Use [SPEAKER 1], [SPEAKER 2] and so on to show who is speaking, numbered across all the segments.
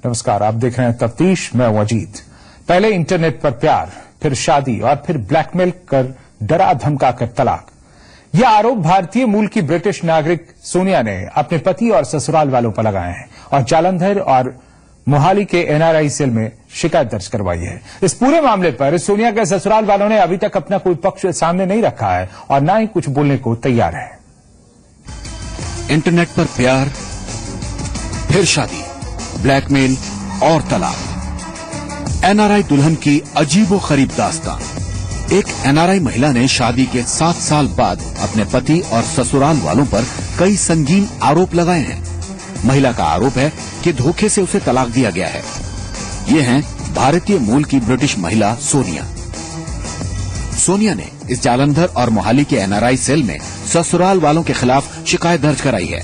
[SPEAKER 1] नमस्कार, आप देख रहे हैं तफ्तीश। मैं हूं अजीत। पहले इंटरनेट पर प्यार, फिर शादी और फिर ब्लैकमेल कर डरा धमका कर तलाक। यह आरोप भारतीय मूल की ब्रिटिश नागरिक सोनिया ने अपने पति और ससुराल वालों पर लगाए हैं और जालंधर और मोहाली के एनआरआई सेल में शिकायत दर्ज करवाई है। इस पूरे मामले पर सोनिया के ससुराल वालों ने अभी तक अपना कोई पक्ष सामने नहीं रखा है और न ही कुछ बोलने को तैयार है।
[SPEAKER 2] इंटरनेट पर प्यार, फिर शादी, ब्लैकमेल और तलाक। एनआरआई दुल्हन की अजीबोगरीब दास्तान। एक एनआरआई महिला ने शादी के 7 साल बाद अपने पति और ससुराल वालों पर कई संगीन आरोप लगाए हैं। महिला का आरोप है कि धोखे से उसे तलाक दिया गया है। ये हैं भारतीय मूल की ब्रिटिश महिला सोनिया। सोनिया ने इस जालंधर और मोहाली के एनआरआई सेल में ससुराल वालों के खिलाफ शिकायत दर्ज कराई है।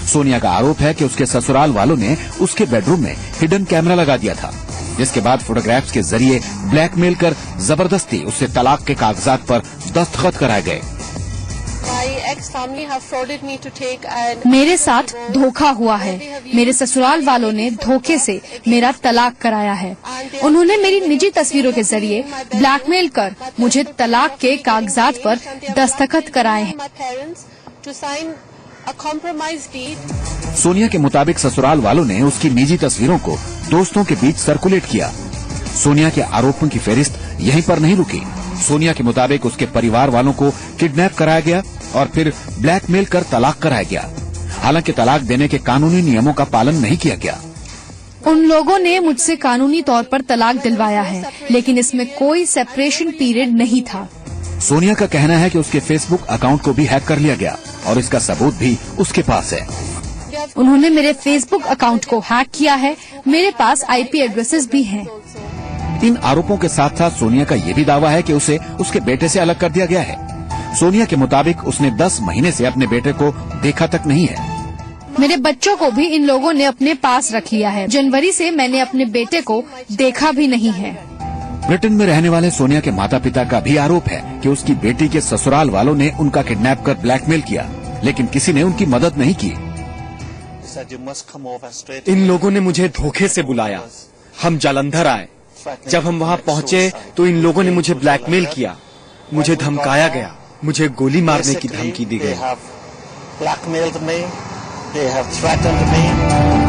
[SPEAKER 2] सोनिया का आरोप है कि उसके ससुराल वालों ने उसके बेडरूम में हिडन कैमरा लगा दिया था, जिसके बाद फोटोग्राफ्स के जरिए ब्लैकमेल कर जबरदस्ती उससे तलाक के कागजात पर दस्तखत कराए गए।
[SPEAKER 3] मेरे साथ धोखा हुआ है। मेरे ससुराल वालों ने धोखे से मेरा तलाक कराया है। उन्होंने मेरी निजी तस्वीरों के जरिए ब्लैकमेल कर मुझे तलाक के कागजात पर दस्तखत कराए हैं।
[SPEAKER 2] सोनिया के मुताबिक ससुराल वालों ने उसकी निजी तस्वीरों को दोस्तों के बीच सर्कुलेट किया। सोनिया के आरोपों की फेरिस्त यहीं पर नहीं रुकी। सोनिया के मुताबिक उसके परिवार वालों को किडनैप कराया गया और फिर ब्लैकमेल कर तलाक कराया गया। हालांकि तलाक देने के कानूनी नियमों का पालन नहीं किया गया।
[SPEAKER 3] उन लोगों ने मुझसे कानूनी तौर पर तलाक दिलवाया है, लेकिन इसमें कोई सेपरेशन पीरियड नहीं था।
[SPEAKER 2] सोनिया का कहना है कि उसके फेसबुक अकाउंट को भी हैक कर लिया गया और इसका सबूत भी उसके पास है।
[SPEAKER 3] उन्होंने मेरे फेसबुक अकाउंट को हैक किया है। मेरे पास आईपी एड्रेसेस भी हैं।
[SPEAKER 2] इन आरोपों के साथ साथ सोनिया का ये भी दावा है कि उसे उसके बेटे से अलग कर दिया गया है। सोनिया के मुताबिक उसने 10 महीने से अपने बेटे को देखा तक नहीं है।
[SPEAKER 3] मेरे बच्चों को भी इन लोगों ने अपने पास रख लिया है। जनवरी से मैंने अपने बेटे को देखा भी नहीं है।
[SPEAKER 2] ब्रिटेन में रहने वाले सोनिया के माता पिता का भी आरोप है कि उसकी बेटी के ससुराल वालों ने उनका किडनैप कर ब्लैकमेल किया, लेकिन किसी ने उनकी मदद नहीं की।
[SPEAKER 4] इन लोगों ने मुझे धोखे से बुलाया। हम जालंधर आए। जब हम वहाँ पहुँचे तो इन लोगों ने मुझे ब्लैकमेल किया। मुझे धमकाया गया। मुझे गोली मारने की धमकी दी गई।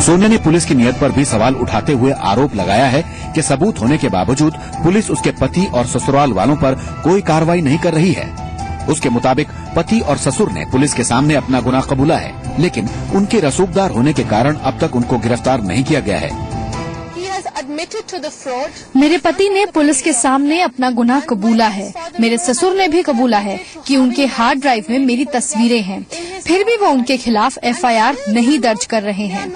[SPEAKER 2] सोनिया ने पुलिस की नीयत पर भी सवाल उठाते हुए आरोप लगाया है कि सबूत होने के बावजूद पुलिस उसके पति और ससुराल वालों पर कोई कार्रवाई नहीं कर रही है। उसके मुताबिक पति और ससुर ने पुलिस के सामने अपना गुनाह कबूला है, लेकिन उनके रसूखदार होने के कारण अब तक उनको गिरफ्तार नहीं किया गया है।
[SPEAKER 3] मेरे पति ने पुलिस के सामने अपना गुनाह कबूला है। मेरे ससुर ने भी कबूला है कि उनके हार्ड ड्राइव में मेरी तस्वीरें हैं। फिर भी वो उनके खिलाफ एफआईआर नहीं दर्ज कर रहे हैं।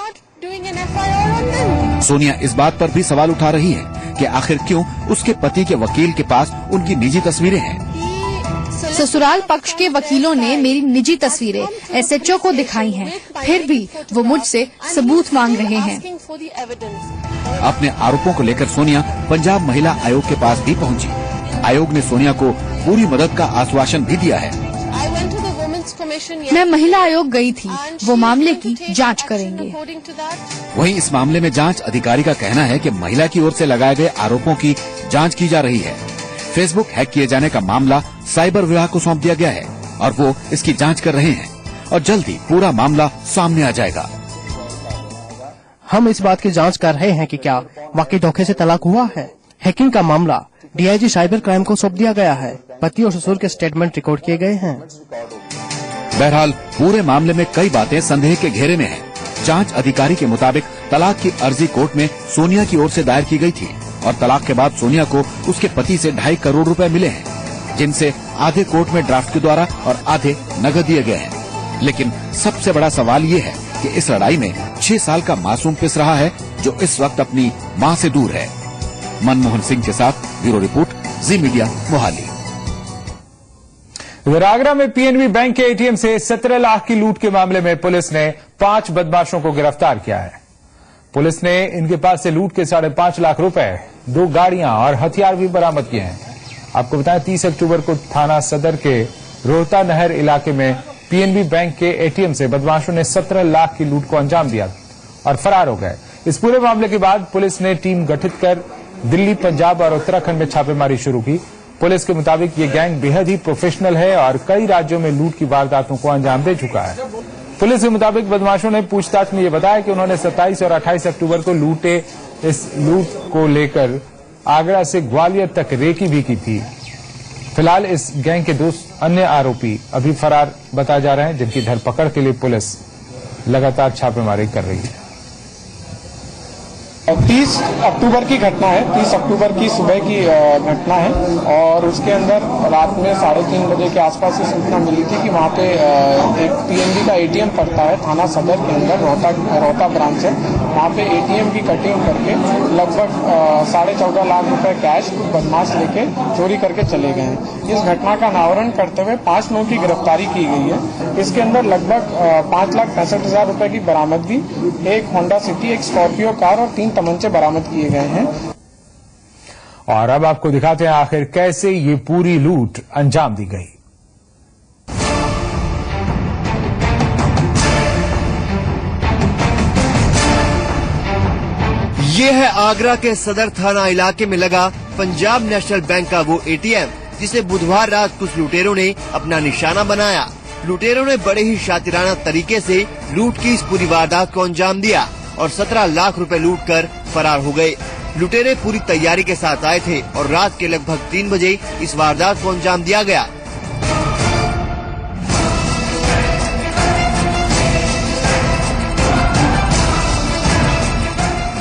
[SPEAKER 2] सोनिया इस बात पर भी सवाल उठा रही है कि आखिर क्यों उसके पति के वकील के पास उनकी निजी तस्वीरें हैं।
[SPEAKER 3] ससुराल पक्ष के वकीलों ने मेरी निजी तस्वीरें एसएचओ को दिखाई हैं। फिर भी वो मुझसे सबूत मांग रहे हैं।
[SPEAKER 2] अपने आरोपों को लेकर सोनिया पंजाब महिला आयोग के पास भी पहुंची। आयोग ने सोनिया को पूरी मदद का आश्वासन भी दिया है।
[SPEAKER 3] मैं महिला आयोग गई थी। वो मामले की जांच करेंगे।
[SPEAKER 2] वहीं इस मामले में जांच अधिकारी का कहना है कि महिला की ओर से लगाए गए आरोपों की जांच की जा रही है। फेसबुक हैक किए जाने का मामला साइबर विभाग को सौंप दिया गया है और वो इसकी जांच कर रहे हैं और जल्दी पूरा मामला सामने आ जाएगा।
[SPEAKER 5] हम इस बात की जांच कर रहे हैं कि क्या वाकई धोखे से तलाक हुआ है। हैकिंग का मामला डीआईजी साइबर क्राइम को सौंप दिया गया है। पति और ससुर के स्टेटमेंट रिकॉर्ड किए गए हैं।
[SPEAKER 2] बहरहाल पूरे मामले में कई बातें संदेह के घेरे में हैं। जांच अधिकारी के मुताबिक तलाक की अर्जी कोर्ट में सोनिया की ओर से दायर की गई थी और तलाक के बाद सोनिया को उसके पति से 2.5 करोड़ रुपए मिले हैं, जिनसे आधे कोर्ट में ड्राफ्ट के द्वारा और आधे नकद दिए गए हैं। लेकिन सबसे बड़ा सवाल ये है कि इस लड़ाई में 6 साल का मासूम पिस रहा है, जो इस वक्त अपनी मां से दूर है। मनमोहन सिंह के साथ ब्यूरो रिपोर्ट, जी मीडिया, मोहाली।
[SPEAKER 1] इधर आगरा में पीएनबी बैंक के एटीएम से 17 लाख की लूट के मामले में पुलिस ने 5 बदमाशों को गिरफ्तार किया है। पुलिस ने इनके पास से लूट के 5.5 लाख रुपए, 2 गाड़ियां और हथियार भी बरामद किए हैं। आपको बताएं 30 अक्टूबर को थाना सदर के रोहता नहर इलाके में पीएनबी बैंक के एटीएम से बदमाशों ने 17 लाख की लूट को अंजाम दिया और फरार हो गए। इस पूरे मामले के बाद पुलिस ने टीम गठित कर दिल्ली, पंजाब और उत्तराखंड में छापेमारी शुरू की। पुलिस के मुताबिक ये गैंग बेहद ही प्रोफेशनल है और कई राज्यों में लूट की वारदातों को अंजाम दे चुका है। पुलिस के मुताबिक बदमाशों ने पूछताछ में ये बताया कि उन्होंने 27 और 28 अक्टूबर को लूटे। इस लूट को लेकर आगरा से ग्वालियर तक रेकी भी की थी। फिलहाल इस गैंग के 2 अन्य आरोपी अभी फरार बताए जा रहे हैं, जिनकी धरपकड़ के लिए पुलिस लगातार छापेमारी कर रही है।
[SPEAKER 6] 30 अक्टूबर की घटना है। 30 अक्टूबर की सुबह की घटना है और उसके अंदर रात में 3:30 बजे के आसपास से सूचना मिली थी कि वहाँ पे एक पीएनबी का एटीएम पड़ता है थाना सदर के अंदर, रोहता ब्रांच है। वहाँ पे एटीएम की कटिंग करके लगभग 14.5 लाख रुपए कैश कुछ बदमाश लेके चोरी करके चले गए हैं। इस घटना का अनावरण करते हुए 5 लोगों की गिरफ्तारी की गई है। इसके अंदर लगभग 5,65,000 रुपए की बरामदगी, एक होंडा सिटी, एक स्कॉर्पियो कार और 3 तमंचे बरामद किए गए हैं।
[SPEAKER 1] और अब आपको दिखाते हैं आखिर कैसे ये पूरी लूट अंजाम दी गई।
[SPEAKER 7] ये है आगरा के सदर थाना इलाके में लगा पंजाब नेशनल बैंक का वो एटीएम, जिसे बुधवार रात कुछ लुटेरों ने अपना निशाना बनाया। लुटेरों ने बड़े ही शातिराना तरीके से लूट की इस पूरी वारदात को अंजाम दिया और 17 लाख रुपए लूट कर फरार हो गए। लुटेरे पूरी तैयारी के साथ आए थे और रात के लगभग 3 बजे इस वारदात को अंजाम दिया गया।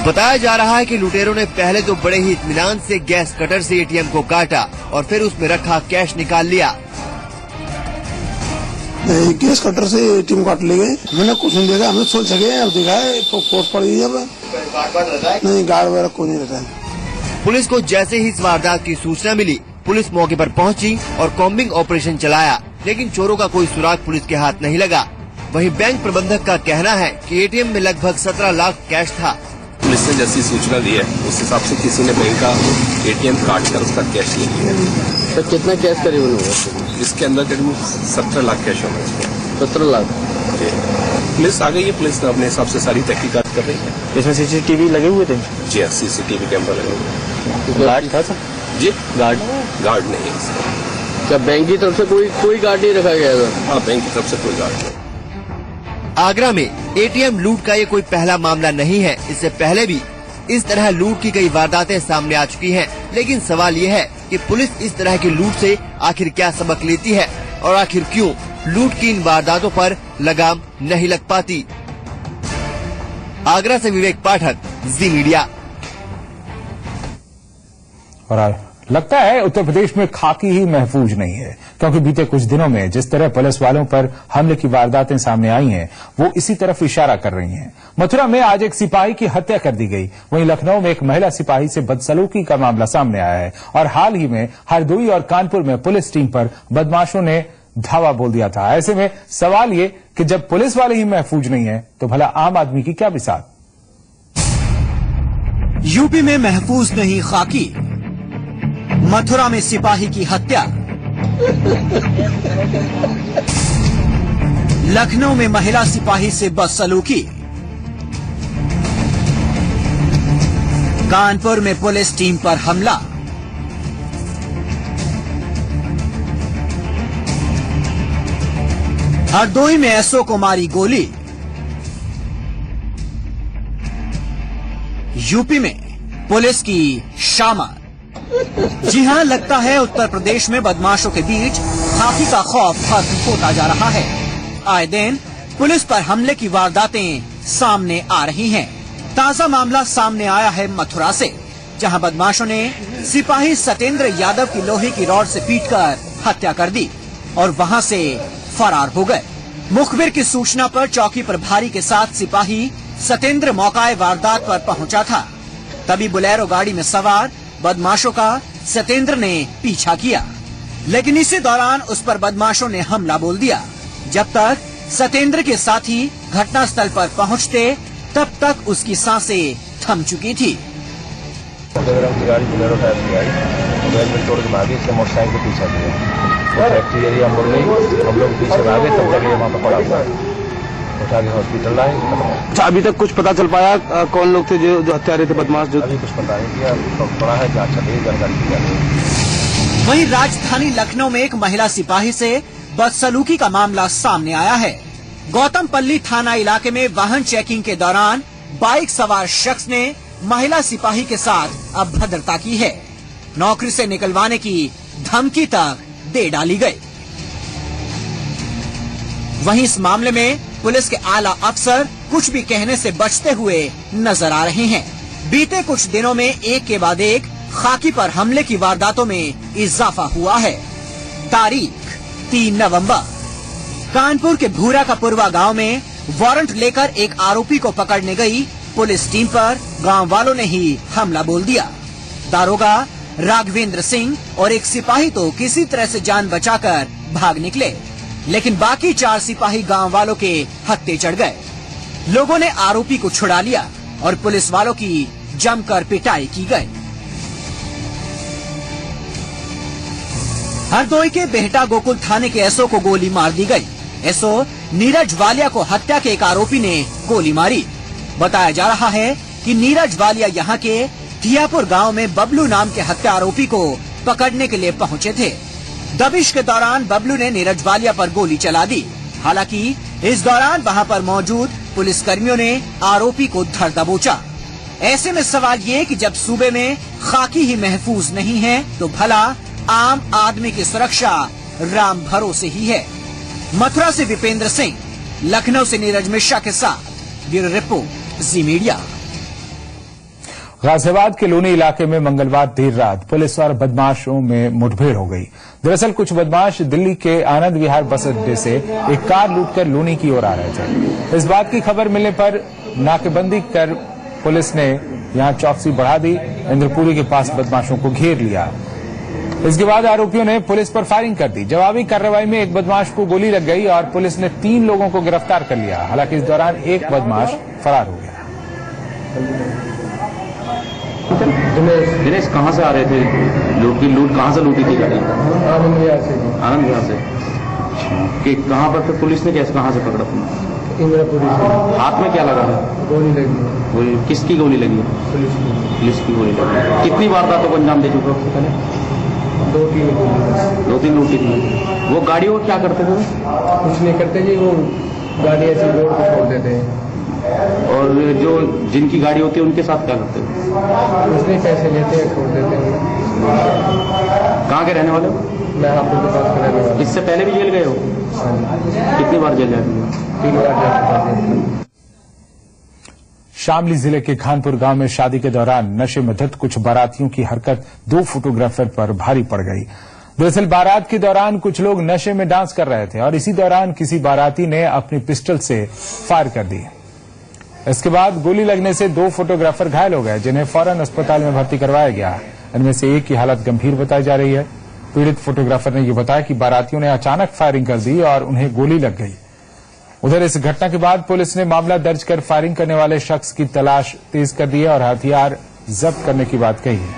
[SPEAKER 7] बताया जा रहा है कि लुटेरों ने पहले तो बड़े ही इत्मीनान से गैस कटर से एटीएम को काटा और फिर उसमें रखा कैश निकाल लिया।
[SPEAKER 8] गैस कटर से एटीएम काट ले गए। मैंने कुछ नहीं देखा, हमने सोच सके अब देखा है तो पोस्ट पड़ गई। अब नहीं, गार्ड वगैरह कोई नहीं रहता है।
[SPEAKER 7] पुलिस को जैसे ही इस वारदात की सूचना मिली, पुलिस मौके पर पहुंची और कॉम्बिंग ऑपरेशन चलाया, लेकिन चोरों का कोई सुराग पुलिस के हाथ नहीं लगा। वहीं बैंक प्रबंधक का कहना है कि एटीएम में लगभग 17 लाख कैश था।
[SPEAKER 9] पुलिस ने जैसी सूचना दी है उस हिसाब से किसी ने बैंक का एटीएम काट कर उसका कैश ले लिया।
[SPEAKER 10] तो कितना कैश करीबन होगा?
[SPEAKER 9] इसके अंदर करीब 17 लाख कैश होगा।
[SPEAKER 10] 17 लाख।
[SPEAKER 9] पुलिस आ गई है, पुलिस ने अपने हिसाब से सारी तहकीकात कर रही है।
[SPEAKER 10] इसमें सीसीटीवी लगे हुए थे?
[SPEAKER 9] जी हाँ, सीसीटीवी कैमरा लगे हुए।
[SPEAKER 10] गार्ड था सर?
[SPEAKER 9] जी
[SPEAKER 10] गार्ड
[SPEAKER 9] नहीं है इसका।
[SPEAKER 10] क्या बैंक की तरफ से कोई गार्ड नहीं रखा गया था?
[SPEAKER 9] हाँ, बैंक की तरफ से कोई गार्ड नहीं।
[SPEAKER 7] आगरा में एटीएम लूट का ये कोई पहला मामला नहीं है। इससे पहले भी इस तरह लूट की कई वारदातें सामने आ चुकी हैं। लेकिन सवाल ये है कि पुलिस इस तरह की लूट से आखिर क्या सबक लेती है और आखिर क्यों लूट की इन वारदातों पर लगाम नहीं लग पाती। आगरा से विवेक पाठक, जी मीडिया।
[SPEAKER 1] और लगता है उत्तर प्रदेश में खाकी ही महफूज नहीं है, क्योंकि बीते कुछ दिनों में जिस तरह पुलिस वालों पर हमले की वारदातें सामने आई हैं, वो इसी तरफ इशारा कर रही हैं। मथुरा में आज एक सिपाही की हत्या कर दी गई। वहीं लखनऊ में एक महिला सिपाही से बदसलूकी का मामला सामने आया है और हाल ही में हरदोई और कानपुर में पुलिस टीम पर बदमाशों ने धावा बोल दिया था। ऐसे में सवाल ये कि जब पुलिस वाले ही महफूज नहीं है तो भला आम आदमी की क्या बिसात।
[SPEAKER 11] यूपी में महफूज नहीं खाकी, मथुरा में सिपाही की हत्या, लखनऊ में महिला सिपाही से बदसलूकी, कानपुर में पुलिस टीम पर हमला, हरदोई में एसओ को मारी गोली। यूपी में पुलिस की शामत। जी हां, लगता है उत्तर प्रदेश में बदमाशों के बीच खाकी का खौफ खत्म होता जा रहा है। आए दिन पुलिस पर हमले की वारदातें सामने आ रही हैं। ताजा मामला सामने आया है मथुरा से, जहां बदमाशों ने सिपाही सत्येंद्र यादव की लोहे की रॉड से पीटकर हत्या कर दी और वहां से फरार हो गए। मुखबिर की सूचना पर चौकी प्रभारी के साथ सिपाही सत्येंद्र मौकाए वारदात पर पहुंचा था। तभी बोलेरो गाड़ी में सवार बदमाशों का सत्येंद्र ने पीछा किया, लेकिन इसी दौरान उस पर बदमाशों ने हमला बोल दिया। जब तक सत्येंद्र के साथी घटनास्थल पर पहुंचते, तब तक उसकी सांसें थम चुकी थी।
[SPEAKER 12] गाड़ी बोलेरो टाइप की गाड़ी हेलमेट तोड़ के भागी, इससे मोटरसाइकिल के पीछा किया। फैक्ट्री एरिया मुड़ गई, हम लोग पीछे भागे, तब जाके वहाँ पर पड़ा हुआ। पहुंचा के हॉस्पिटल लाए।
[SPEAKER 13] अच्छा, अभी तक कुछ पता चल पाया कौन लोग थे जो हत्यारे थे, बदमाश जो?
[SPEAKER 12] अभी कुछ पता नहीं किया, पड़ा है जांच चल रही है, जानकारी की जा रही है।
[SPEAKER 11] वहीं राजधानी लखनऊ में एक महिला सिपाही से बदसलूकी का मामला सामने आया है। गौतमपल्ली थाना इलाके में वाहन चेकिंग के दौरान बाइक सवार शख्स ने महिला सिपाही के साथ अभद्रता की है। नौकरी से निकलवाने की धमकी तक दे डाली गई। वहीं इस मामले में पुलिस के आला अफसर कुछ भी कहने से बचते हुए नजर आ रहे हैं। बीते कुछ दिनों में एक के बाद एक खाकी पर हमले की वारदातों में इजाफा हुआ है। तारीख 3 नवंबर कानपुर के भूरा का पुरवा गांव में वारंट लेकर एक आरोपी को पकड़ने गई पुलिस टीम पर गांव वालों ने ही हमला बोल दिया। दारोगा राघवेंद्र सिंह और एक सिपाही तो किसी तरह से जान बचाकर भाग निकले, लेकिन बाकी 4 सिपाही गांव वालों के हत्थे चढ़ गए। लोगों ने आरोपी को छुड़ा लिया और पुलिस वालों की जमकर पिटाई की गई। हरदोई के बेहटा गोकुल थाने के एसओ को गोली मार दी गई। एसओ नीरज वालिया को हत्या के एक आरोपी ने गोली मारी। बताया जा रहा है कि नीरज वालिया यहाँ के थियापुर गांव में बबलू नाम के हत्या आरोपी को पकड़ने के लिए पहुँचे थे। दबिश के दौरान बबलू ने नीरज वालिया पर गोली चला दी। हालांकि इस दौरान वहां पर मौजूद पुलिसकर्मियों ने आरोपी को धर दबोचा। ऐसे में सवाल ये कि जब सूबे में खाकी ही महफूज नहीं है तो भला आम आदमी की सुरक्षा राम भरोसे ही है। मथुरा से विपेंद्र सिंह, लखनऊ से नीरज मिश्रा के साथ ब्यूरो रिपोर्ट, जी मीडिया।
[SPEAKER 1] गाजियाबाद के लोनी इलाके में मंगलवार देर रात पुलिस और बदमाशों में मुठभेड़ हो गई। दरअसल कुछ बदमाश दिल्ली के आनंद विहार बस अड्डे से एक कार लूटकर लोनी की ओर आ रहे थे। इस बात की खबर मिलने पर नाकेबंदी कर पुलिस ने यहां चौकसी बढ़ा दी। इंद्रपुरी के पास बदमाशों को घेर लिया। इसके बाद आरोपियों ने पुलिस पर फायरिंग कर दी। जवाबी कार्रवाई में एक बदमाश को गोली लग गई और पुलिस ने 3 लोगों को गिरफ्तार कर लिया। हालांकि इस दौरान एक बदमाश फरार हो गया।
[SPEAKER 14] दिनेश कहाँ से आ रहे थे? लूट कहाँ से लूटी थी गाड़ी? आनंद विहार से। कि कहाँ पर फिर पुलिस ने कैसे कहाँ से पकड़ा तुमने? इंद्रपुरी से। हाथ में क्या लगा है? गोली लगी। गोली किसकी गोली लगी? पुलिस की गोली लगी। कितनी वारदातों को अंजाम दे चुके हो पहले? 2-3 लूटी थी। वो गाड़ियों को क्या करते थे?
[SPEAKER 15] कुछ नहीं करते जी, वो गाड़ी ऐसी रोड पे छोड़ देते हैं।
[SPEAKER 14] और जो जिनकी गाड़ी होती है उनके साथ क्या करते हैं?
[SPEAKER 15] उसने पैसे लेते हैं, छोड़ देते हैं।
[SPEAKER 14] कहाँ के रहने वाले हो?
[SPEAKER 15] मैं हापुड़ के पास रहने वाला।
[SPEAKER 14] इससे पहले भी जेल गए हो? कितनी बार जेल जाते हो?
[SPEAKER 15] 3 बार जा।
[SPEAKER 1] शामली जिले के खानपुर गांव में शादी के दौरान नशे में धुत कुछ बारातियों की हरकत 2 फोटोग्राफर पर भारी पड़ गई। दरअसल बारात के दौरान कुछ लोग नशे में डांस कर रहे थे और इसी दौरान किसी बाराती ने अपनी पिस्टल से फायर कर दी। इसके बाद गोली लगने से 2 फोटोग्राफर घायल हो गए, जिन्हें फौरन अस्पताल में भर्ती करवाया गया। इनमें से एक की हालत गंभीर बताई जा रही है। पीड़ित फोटोग्राफर ने यह बताया कि बारातियों ने अचानक फायरिंग कर दी और उन्हें गोली लग गई। उधर इस घटना के बाद पुलिस ने मामला दर्ज कर फायरिंग करने वाले शख्स की तलाश तेज कर दी है और हथियार जब्त करने की बात कही है।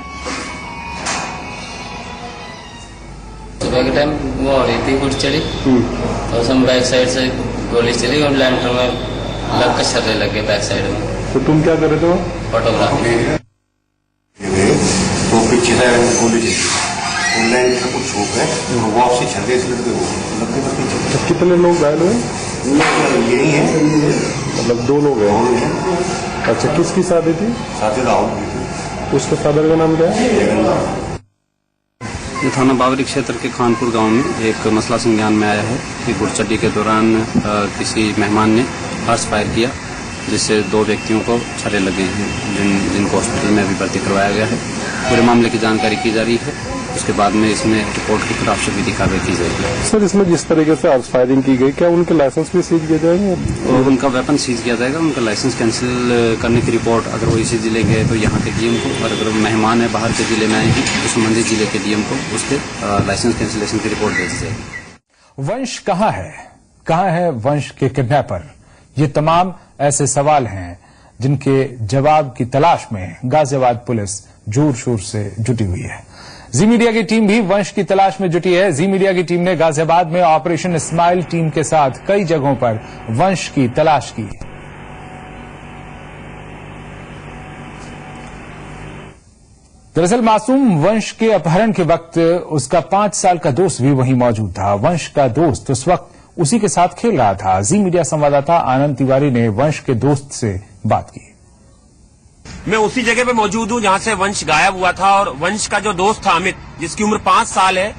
[SPEAKER 16] सुबह के टाइम वो हो रही थी गुड़ चली तो हम बैक साइड से गोली चली और लैंटर में लग कर छर्रे लग गए बैक साइड में।
[SPEAKER 13] तो तुम क्या कर रहे थे?
[SPEAKER 16] फोटोग्राफी।
[SPEAKER 17] तो पीछे से गोली चली, ऑनलाइन का कुछ शौक है तो वो आपसे छर गए, इसलिए
[SPEAKER 13] तो कितने लोग घायल हुए?
[SPEAKER 17] यही है,
[SPEAKER 13] मतलब 2 लोग हैं। अच्छा, किसकी शादी थी?
[SPEAKER 17] शादी राहुल की।
[SPEAKER 13] उसके फादर का नाम क्या है?
[SPEAKER 14] ये थाना बावरी क्षेत्र के खानपुर गांव में एक मसला संज्ञान में आया है कि गुड़चड्डी के दौरान किसी मेहमान ने हर्ष फायर किया, जिससे 2 व्यक्तियों को छर्रे लगे हैं, जिनको हॉस्पिटल में अभी भर्ती करवाया गया है। पूरे मामले की जानकारी की जा रही है। उसके बाद में इसमें रिपोर्ट की खिलाफ से विधि कार्रवाई की जाएगी।
[SPEAKER 13] सर, इसमें जिस तरीके से हर्ष फायरिंग की गई, क्या उनके लाइसेंस भी सीज किए जाएंगे?
[SPEAKER 14] और उनका वेपन सीज किया जाएगा। उनका लाइसेंस कैंसिल करने की रिपोर्ट अगर वो इसी जिले के है तो यहाँ के डीएम को, और अगर मेहमान है बाहर के जिले में आए हैं तो संबंधित जिले के डीएम को उसके लाइसेंस कैंसिलेशन की रिपोर्ट भेज जाएगी।
[SPEAKER 1] वंश कहाँ है? कहाँ है वंश के किडनैपर? ये तमाम ऐसे सवाल हैं जिनके जवाब की तलाश में गाजियाबाद पुलिस जोर शोर से जुटी हुई है। जी मीडिया की टीम भी वंश की तलाश में जुटी है। जी मीडिया की टीम ने गाजियाबाद में ऑपरेशन स्माइल टीम के साथ कई जगहों पर वंश की तलाश की। दरअसल मासूम वंश के अपहरण के वक्त उसका 5 साल का दोस्त भी वहीं मौजूद था। वंश का दोस्त उस वक्त उसी के साथ खेल रहा था। जी मीडिया संवाददाता आनंद तिवारी ने वंश के दोस्त से बात की।
[SPEAKER 18] मैं उसी जगह पे मौजूद हूँ जहाँ से वंश गायब हुआ था और वंश का जो दोस्त था अमित, जिसकी उम्र 5 साल है,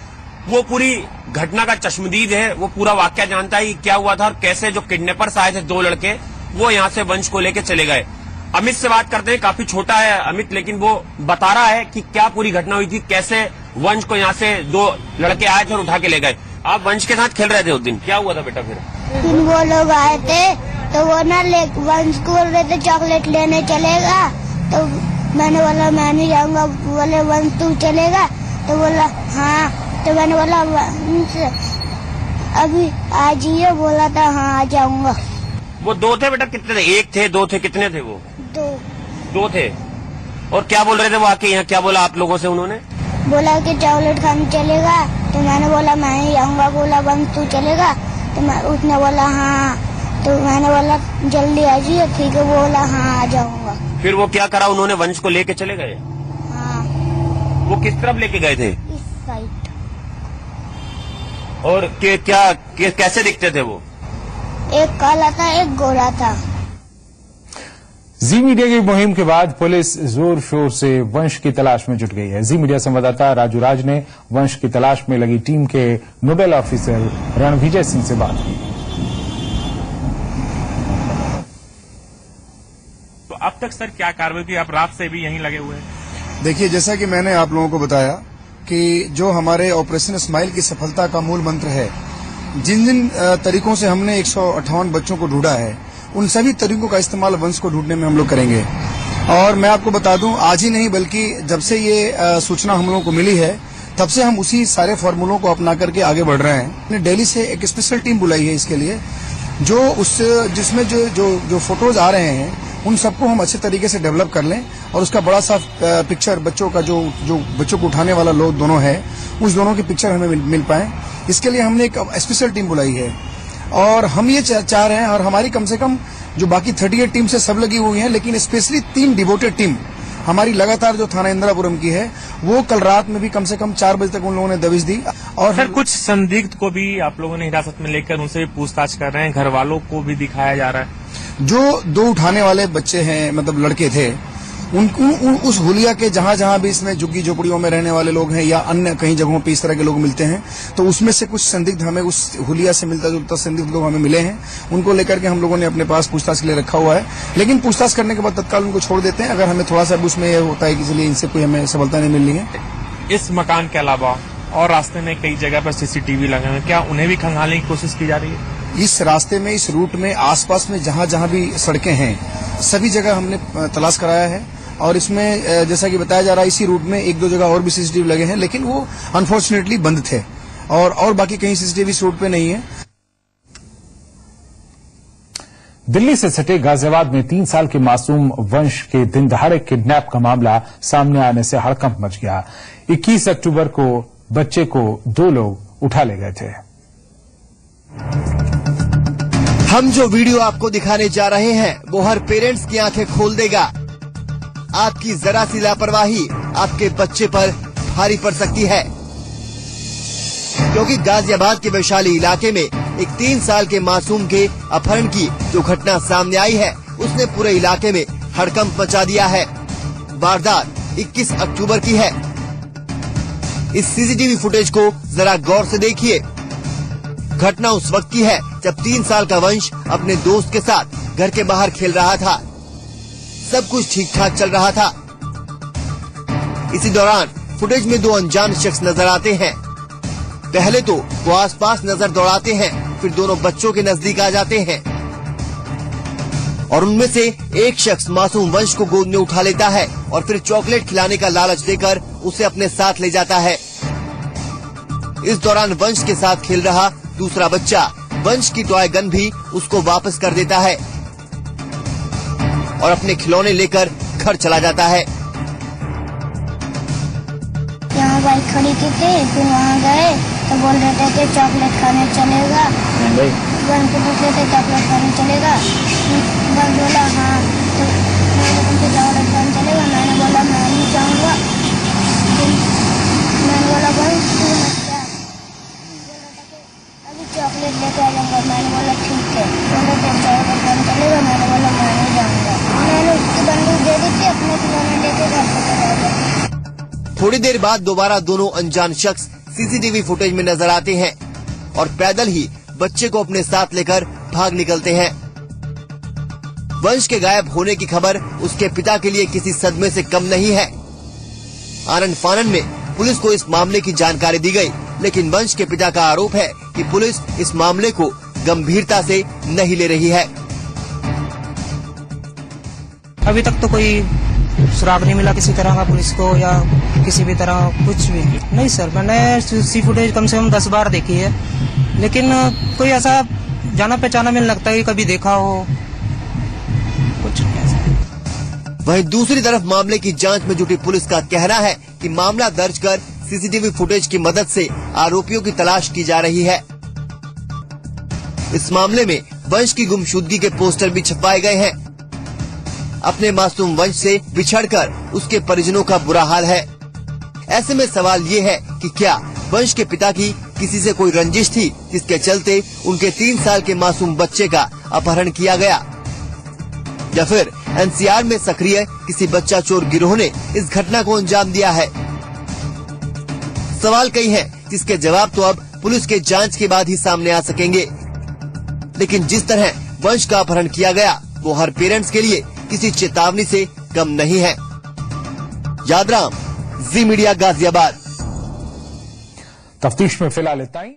[SPEAKER 18] वो पूरी घटना का चश्मदीद है। वो पूरा वाकया जानता है कि क्या हुआ था और कैसे जो किडनैपर्स आए थे 2 लड़के, वो यहाँ से वंश को लेके चले गए। अमित से बात करते हैं। काफी छोटा है अमित, लेकिन वो बता रहा है कि क्या पूरी घटना हुई थी, कैसे वंश को यहाँ से 2 लड़के आए थे और उठा के ले गए। आप वंश के साथ खेल रहे थे उस दिन, क्या हुआ था बेटा फिर?
[SPEAKER 19] वो लोग आए थे तो वो ना वंश को बोल रहे थे चॉकलेट लेने चलेगा, तो मैंने बोला मैं नहीं जाऊंगा। बोले वंश तू चलेगा? तो बोला हाँ। तो मैंने बोला वंश अभी आ जाइए, बोला था हाँ आ जाऊंगा।
[SPEAKER 18] वो 2 थे बेटा? कितने थे? 1 थे, 2 थे, कितने थे वो? 2 थे। और क्या बोल रहे थे वो आके यहाँ? क्या बोला आप लोगों से उन्होंने?
[SPEAKER 19] बोला कि चॉकलेट खाने चलेगा, तो मैंने बोला मैं ही जाऊंगा। बोला वंश तू चलेगा? तो उसने बोला हाँ। तो मैंने बोला जल्दी आ जाइए। ठीक है, बोला हाँ आ जाऊंगा।
[SPEAKER 18] फिर वो क्या करा उन्होंने? वंश को लेके चले गए?
[SPEAKER 19] हाँ।
[SPEAKER 18] वो किस तरफ लेके गए थे?
[SPEAKER 19] इस साइड।
[SPEAKER 18] और कैसे दिखते थे वो?
[SPEAKER 19] एक काला था, एक गोरा था।
[SPEAKER 1] जी मीडिया की मुहिम के बाद पुलिस जोर शोर से वंश की तलाश में जुट गई है। जी मीडिया संवाददाता राजू राज ने वंश की तलाश में लगी टीम के नोडल ऑफिसर रणविजय सिंह से बात की।
[SPEAKER 20] तो अब तक सर क्या कार्रवाई की? आप रात से भी यहीं लगे हुए हैं?
[SPEAKER 21] देखिए, जैसा कि मैंने आप लोगों को बताया कि जो हमारे ऑपरेशन स्माइल की सफलता का मूल मंत्र है, जिन जिन तरीकों से हमने 158 बच्चों को ढूंढा है, उन सभी तरीकों का इस्तेमाल वंश को ढूंढने में हम लोग करेंगे। और मैं आपको बता दूं, आज ही नहीं बल्कि जब से ये सूचना हम लोगों को मिली है, तब से हम उसी सारे फॉर्मूलों को अपना करके आगे बढ़ रहे हैं। हमने दिल्ली से एक स्पेशल टीम बुलाई है इसके लिए, जिसमें जो फोटोज आ रहे हैं उन सबको हम अच्छे तरीके से डेवलप कर लें और उसका बड़ा सा पिक्चर बच्चों का जो बच्चों को उठाने वाला लोग दोनों है, उस दोनों की पिक्चर हमें मिल पाए। इसके लिए हमने एक स्पेशल टीम बुलाई है और हम ये चाह रहे हैं, और हमारी कम से कम जो बाकी 38 टीम से सब लगी हुई हैं, लेकिन स्पेशली 3 डिवोटेड टीम हमारी लगातार जो थाना इंदिरापुरम की है, वो कल रात में भी कम से कम 4 बजे तक उन लोगों ने दबिश दी। और
[SPEAKER 20] सर कुछ संदिग्ध को भी आप लोगों ने हिरासत में लेकर उनसे भी पूछताछ कर रहे हैं, घर वालों को भी दिखाया जा रहा है।
[SPEAKER 21] जो 2 उठाने वाले बच्चे हैं, मतलब लड़के थे, उस हुलिया के जहां भी इसमें झुग्गी झोपड़ियों में रहने वाले लोग हैं या अन्य कहीं जगहों पे इस तरह के लोग मिलते हैं, तो उसमें से कुछ संदिग्ध हमें उस हुलिया से मिलता जुलता संदिग्ध लोग हमें मिले हैं। उनको लेकर के हम लोगों ने अपने पास पूछताछ के लिए रखा हुआ है, लेकिन पूछताछ करने के बाद तत्काल उनको छोड़ देते हैं अगर हमें थोड़ा सा उसमें यह होता है कि चलिए इनसे कोई हमें सफलता नहीं मिल रही है।
[SPEAKER 20] इस मकान के अलावा और रास्ते में कई जगह पर CCTV लगे हुए, क्या उन्हें भी खंगालने की कोशिश की जा रही है?
[SPEAKER 21] इस रास्ते में, इस रूट में, आसपास में जहां भी सड़कें हैं, सभी जगह हमने तलाश कराया है। और इसमें जैसा कि बताया जा रहा है, इसी रूट में 1-2 जगह और भी CCTV लगे हैं, लेकिन वो अनफॉर्चुनेटली बंद थे और बाकी कहीं CCTV इस रूट पे नहीं है।
[SPEAKER 1] दिल्ली से सटे गाजियाबाद में 3 साल के मासूम वंश के दिन दहाड़े किडनैप का मामला सामने आने से हड़कंप मच गया। 21 अक्टूबर को बच्चे को 2 लोग उठा ले गए थे।
[SPEAKER 7] हम जो वीडियो आपको दिखाने जा रहे हैं वो हर पेरेंट्स की आंखें खोल देगा। आपकी जरा सी लापरवाही आपके बच्चे पर भारी पड़ सकती है, क्योंकि गाजियाबाद के वैशाली इलाके में एक 3 साल के मासूम के अपहरण की जो घटना सामने आई है, उसने पूरे इलाके में हड़कंप मचा दिया है। वारदात 21 अक्टूबर की है। इस CCTV फुटेज को जरा गौर से देखिए। घटना उस वक्त की है जब 3 साल का वंश अपने दोस्त के साथ घर के बाहर खेल रहा था। सब कुछ ठीक ठाक चल रहा था। इसी दौरान फुटेज में 2 अनजान शख्स नजर आते हैं। पहले तो वो आसपास नजर दौड़ाते हैं, फिर दोनों बच्चों के नजदीक आ जाते हैं और उनमें से एक शख्स मासूम वंश को गोद में उठा लेता है और फिर चॉकलेट खिलाने का लालच देकर उसे अपने साथ ले जाता है। इस दौरान वंश के साथ खेल रहा दूसरा बच्चा वंश की टॉय गन भी उसको वापस कर देता है और अपने खिलौने लेकर घर चला जाता है।
[SPEAKER 19] यहाँ बाइक खड़ी की थी, फिर वहाँ गए तो बोल रहे थे कि चॉकलेट खाने चलेगा, वन को पूछ रहे थे चॉकलेट खाने चलेगा, बस बोला हाँ, तो मैंने उनसे चॉकलेट खाने चलेगा, मैंने बोला मैं नहीं जाऊँगा, मैंने बोला भाई तू मत जा, अभी चॉकलेट लेके आ जाऊँगा, मैंने बोला ठीक है, बोले थे चॉकलेट खाने चलेगा, मैंने बोला मैं नहीं जाऊँगा, मैंने उसकी बंदूक दे दी थी, अपने खिलौने लेके घर पे चला गया।
[SPEAKER 7] थोड़ी देर बाद दोबारा दोनों अनजान शख्स सीसीटीवी फुटेज में नजर आते हैं और पैदल ही बच्चे को अपने साथ लेकर भाग निकलते हैं। वंश के गायब होने की खबर उसके पिता के लिए किसी सदमे से कम नहीं है। आनन फानन में पुलिस को इस मामले की जानकारी दी गई, लेकिन वंश के पिता का आरोप है कि पुलिस इस मामले को गंभीरता से नहीं ले रही है।
[SPEAKER 4] अभी तक तो कोई सुराग नहीं मिला किसी तरह का पुलिस को, या किसी भी तरह कुछ भी नहीं सर। मैंने सी फुटेज कम से कम 10 बार देखी है, लेकिन कोई ऐसा जाना पहचाना मिल लगता है कि कभी देखा हो, कुछ नहीं ऐसा।
[SPEAKER 7] वहीं दूसरी तरफ मामले की जांच में जुटी पुलिस का कहना है कि मामला दर्ज कर सीसीटीवी फुटेज की मदद से आरोपियों की तलाश की जा रही है। इस मामले में वंश की गुमशुदगी के पोस्टर भी छपवाए गए हैं। अपने मासूम वंश से बिछड़कर उसके परिजनों का बुरा हाल है। ऐसे में सवाल ये है कि क्या वंश के पिता की किसी से कोई रंजिश थी, जिसके चलते उनके 3 साल के मासूम बच्चे का अपहरण किया गया, या फिर एनसीआर में सक्रिय किसी बच्चा चोर गिरोह ने इस घटना को अंजाम दिया है। सवाल कई हैं, जिसके जवाब तो अब पुलिस के जांच के बाद ही सामने आ सकेंगे। लेकिन जिस तरह वंश का अपहरण किया गया, वो हर पेरेंट्स के लिए किसी चेतावनी से कम नहीं है। यादराम, जी मीडिया, गाजियाबाद।
[SPEAKER 1] तफ्तीश में फिलहाल इतना ही।